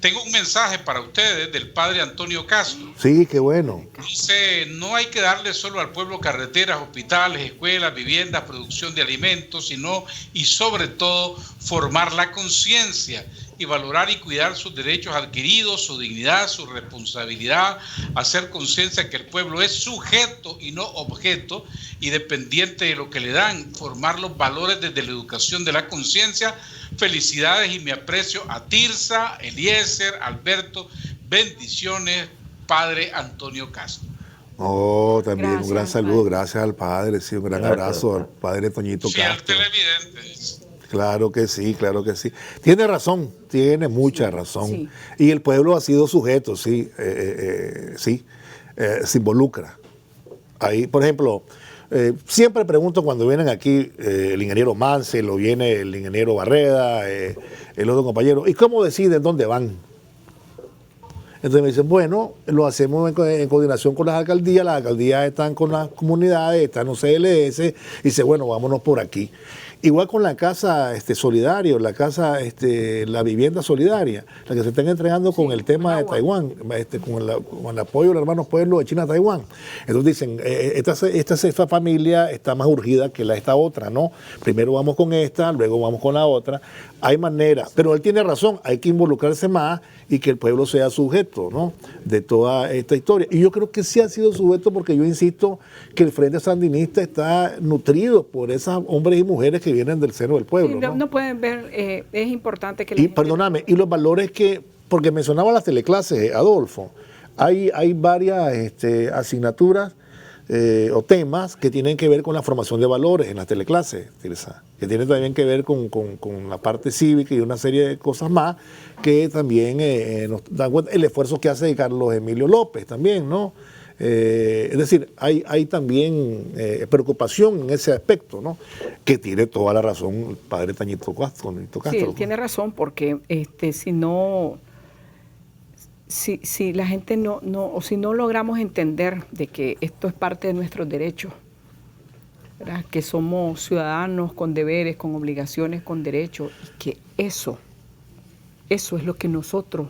Tengo un mensaje para ustedes del padre Antonio Castro. Sí, qué bueno. Dice, no hay que darle solo al pueblo carreteras, hospitales, escuelas, viviendas, producción de alimentos, sino y sobre todo formar la conciencia y valorar y cuidar sus derechos adquiridos, su dignidad, su responsabilidad, hacer conciencia que el pueblo es sujeto y no objeto y dependiente de lo que le dan, formar los valores desde la educación de la conciencia. Felicidades y mi aprecio a Tirsa, Eliezer, Alberto, bendiciones, padre Antonio Castro. Oh, también gracias, un gran saludo, gracias al padre, sí, un gran abrazo al padre Toñito Castro. Sí, al televidente. Claro que sí, claro que sí. Tiene razón, tiene mucha razón. Sí. Y el pueblo ha sido sujeto, sí, se involucra. Ahí, por ejemplo, siempre pregunto cuando vienen aquí el ingeniero Mansell o viene el ingeniero Barreda, el otro compañero, ¿y cómo deciden dónde van? Entonces me dicen, bueno, lo hacemos en coordinación con las alcaldías están con las comunidades, están los CLS, y dice, bueno, vámonos por aquí. Igual con la casa solidaria, la vivienda solidaria, la que se están entregando con el tema de Taiwán, con el apoyo de los hermanos pueblos de China Taiwán. Entonces dicen, esta familia está más urgida que esta otra, ¿no? Primero vamos con esta, luego vamos con la otra. Hay manera, pero él tiene razón, hay que involucrarse más y que el pueblo sea sujeto, ¿no?, de toda esta historia. Y yo creo que sí ha sido sujeto porque yo insisto que el Frente Sandinista está nutrido por esos hombres y mujeres que vienen del seno del pueblo. Sí, no pueden ver, es importante que... Perdóname, y los valores porque mencionaba las teleclases, Adolfo, hay varias asignaturas o temas que tienen que ver con la formación de valores en las teleclases, Tirsa, que tienen también que ver con la parte cívica y una serie de cosas más que también nos dan cuenta el esfuerzo que hace Carlos Emilio López también, ¿no? Es decir, hay también preocupación en ese aspecto, ¿no?, que tiene toda la razón el padre Toñito Castro. Sí, él tiene razón, porque si la gente si no logramos entender de que esto es parte de nuestros derechos, ¿verdad?, que somos ciudadanos con deberes, con obligaciones, con derechos, y que eso es lo que nosotros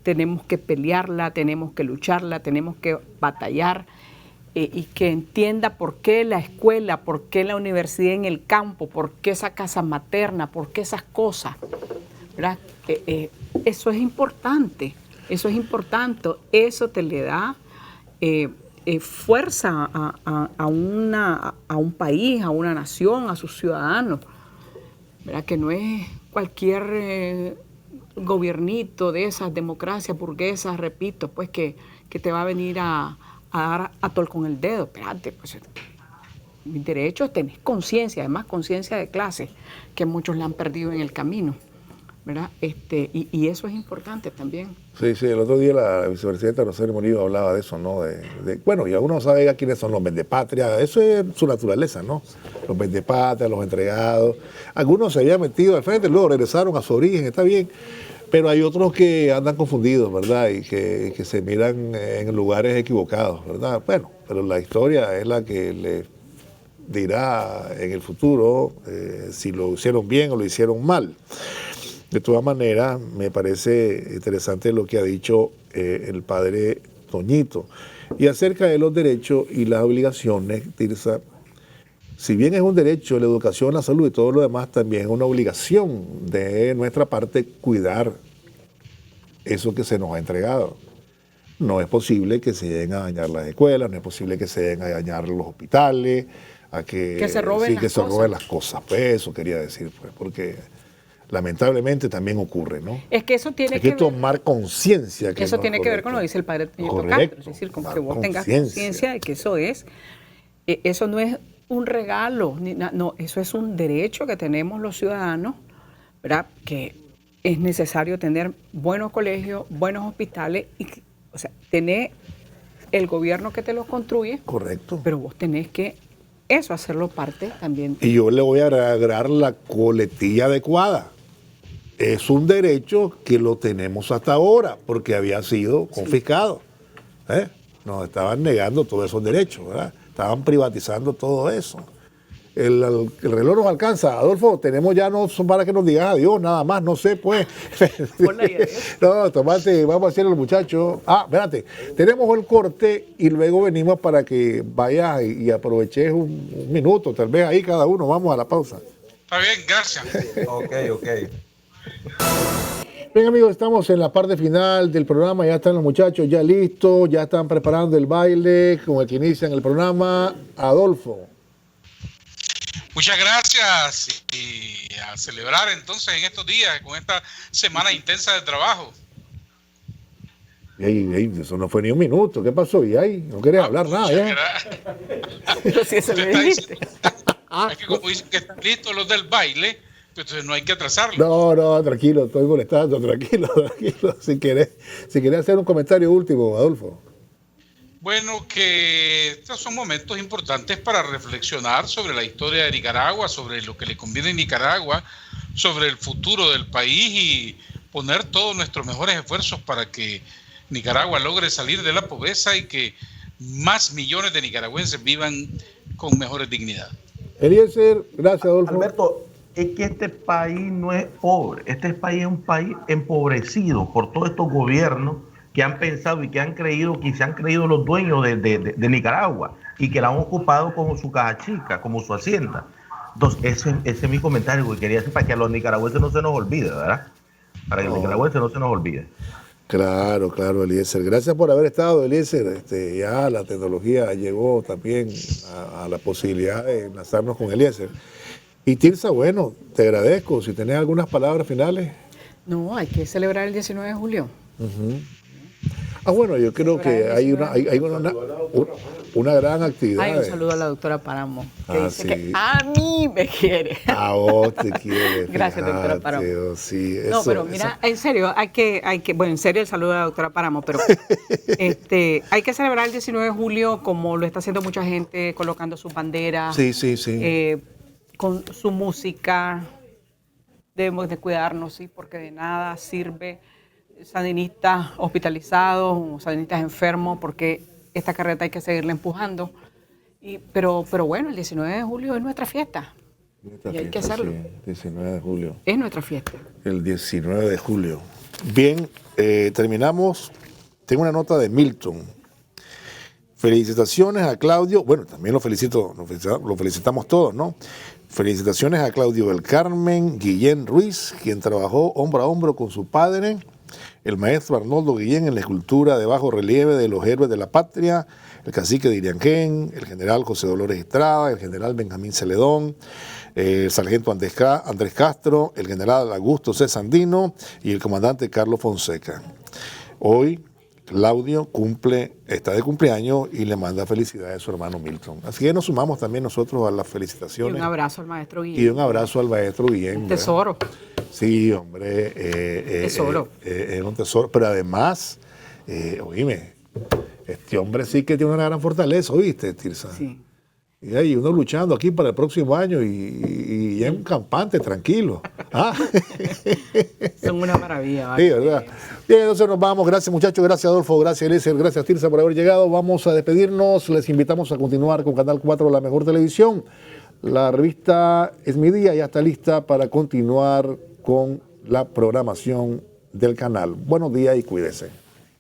tenemos que pelearla, tenemos que lucharla, tenemos que batallar, y que entienda por qué la escuela, por qué la universidad en el campo, por qué esa casa materna, por qué esas cosas, ¿verdad? Eso es importante, eso es importante, eso te le da fuerza a un país, a una nación, a sus ciudadanos, ¿verdad? Que no es cualquier gobiernito de esas democracias burguesas, repito, pues que te va a venir a dar a tol con el dedo. Espérate, pues mis derechos, tenés conciencia, además conciencia de clase, que muchos la han perdido en el camino, ¿verdad? Y eso es importante también. Sí, sí, el otro día la vicepresidenta Rosario Murillo hablaba de eso, ¿no? Bueno, y uno sabe ya quiénes son los vendepatria, eso es su naturaleza, ¿no? Los vendepatria, los entregados. Algunos se habían metido al frente, luego regresaron a su origen, está bien, pero hay otros que andan confundidos, ¿verdad? Y que se miran en lugares equivocados, ¿verdad? Bueno, pero la historia es la que le dirá en el futuro si lo hicieron bien o lo hicieron mal. De todas maneras, me parece interesante lo que ha dicho el padre Toñito. Y acerca de los derechos y las obligaciones, Tirsa, si bien es un derecho la educación, la salud y todo lo demás, también es una obligación de nuestra parte cuidar eso que se nos ha entregado. No es posible que se lleguen a dañar las escuelas, no es posible que se lleguen a dañar los hospitales, que se roben las cosas. Pues eso quería decir, pues, porque lamentablemente también ocurre, ¿no? Es que eso tiene Hay que tomar conciencia. Eso tiene que ver con lo que dice el padre Toñito Castro, es decir, con que vos tengas conciencia de que eso no es un regalo, no, eso es un derecho que tenemos los ciudadanos, ¿verdad? Que es necesario tener buenos colegios, buenos hospitales, o sea, tener el gobierno que te los construye. Correcto. Pero vos tenés que hacerlo parte también. Y yo le voy a agregar la coletilla adecuada. Es un derecho que lo tenemos hasta ahora, porque había sido confiscado. Nos estaban negando todos esos derechos, ¿verdad? Estaban privatizando todo eso. El reloj nos alcanza. Adolfo, tenemos ya, no son para que nos digas adiós, nada más, no sé, pues. No, tomate, vamos a hacerlo los muchachos. Espérate, tenemos el corte y luego venimos para que vayas y aproveches un minuto, tal vez ahí cada uno, vamos a la pausa. Está bien, gracias. Ok. Bien, amigos, estamos en la parte final del programa, ya están los muchachos ya listos, ya están preparando el baile con el que inician el programa. Adolfo. Muchas gracias y a celebrar entonces en estos días con esta semana intensa de trabajo. Eso no fue ni un minuto, ¿qué pasó? Y ahí no querías hablar nada ya. Pero si eso me dijiste. Es que como dicen que están listos los del baile, pues entonces no hay que atrasarlo. No, tranquilo, estoy molestando, tranquilo. Si querés hacer un comentario último, Adolfo. Bueno, que estos son momentos importantes para reflexionar sobre la historia de Nicaragua, sobre lo que le conviene a Nicaragua, sobre el futuro del país y poner todos nuestros mejores esfuerzos para que Nicaragua logre salir de la pobreza y que más millones de nicaragüenses vivan con mejores dignidad. Eliezer, gracias, Adolfo. Alberto, es que este país no es pobre, este país es un país empobrecido por todos estos gobiernos que han pensado y que han creído, que se han creído los dueños de Nicaragua y que la han ocupado como su caja chica, como su hacienda. Entonces, ese es mi comentario que quería hacer para que a los nicaragüenses no se nos olvide, ¿verdad? Para que los nicaragüenses no se nos olvide. Claro, Eliezer. Gracias por haber estado, Eliezer. Ya la tecnología llegó también a la posibilidad de enlazarnos con Eliezer. Y Tirsa, bueno, te agradezco. Si tenés algunas palabras finales. No, hay que celebrar el 19 de julio. Bueno, yo creo que hay una gran actividad. Hay un saludo a la doctora Páramo, que dice sí. que a mí me quiere. A vos te quiere. Gracias, doctora Páramo. Sí, no, pero mira, en serio, bueno, en serio el saludo a la doctora Páramo, pero hay que celebrar el 19 de julio como lo está haciendo mucha gente, colocando sus banderas. Sí. Con su música. Debemos de cuidarnos, sí, porque de nada sirve sandinistas hospitalizados o sandinistas enfermos, porque esta carreta hay que seguirla empujando. Pero bueno, el 19 de julio es nuestra fiesta. Y hay que hacerlo. Sí, 19 de julio. Es nuestra fiesta. El 19 de julio. Bien, terminamos. Tengo una nota de Milton. Felicitaciones a Claudio, bueno, también lo felicitamos todos, ¿no? Felicitaciones a Claudio del Carmen Guillén Ruiz, quien trabajó hombro a hombro con su padre, el maestro Arnoldo Guillén, en la escultura de bajo relieve de los héroes de la patria, el cacique de Irianquén, el general José Dolores Estrada, el general Benjamín Celedón, el sargento Andrés Castro, el general Augusto C. Sandino y el comandante Carlos Fonseca. Hoy Claudio está de cumpleaños y le manda felicidades a su hermano Milton. Así que nos sumamos también nosotros a las felicitaciones. Y un abrazo al maestro Guillén. Y un abrazo al maestro Guillén. Tesoro. Sí, hombre. Tesoro. Es un tesoro. Pero además, oíme, este hombre sí que tiene una gran fortaleza, ¿oíste, Tirsa? Sí. Y ahí uno luchando aquí para el próximo año y ya es un campante, tranquilo. ¿Ah? Son una maravilla. Sí, ¿verdad? Bien, entonces nos vamos. Gracias, muchachos. Gracias, Adolfo. Gracias, Eliezer. Gracias, Tirsa, por haber llegado. Vamos a despedirnos. Les invitamos a continuar con Canal 4, la mejor televisión. La revista Es Mi Día ya está lista para continuar con la programación del canal. Buenos días y cuídense.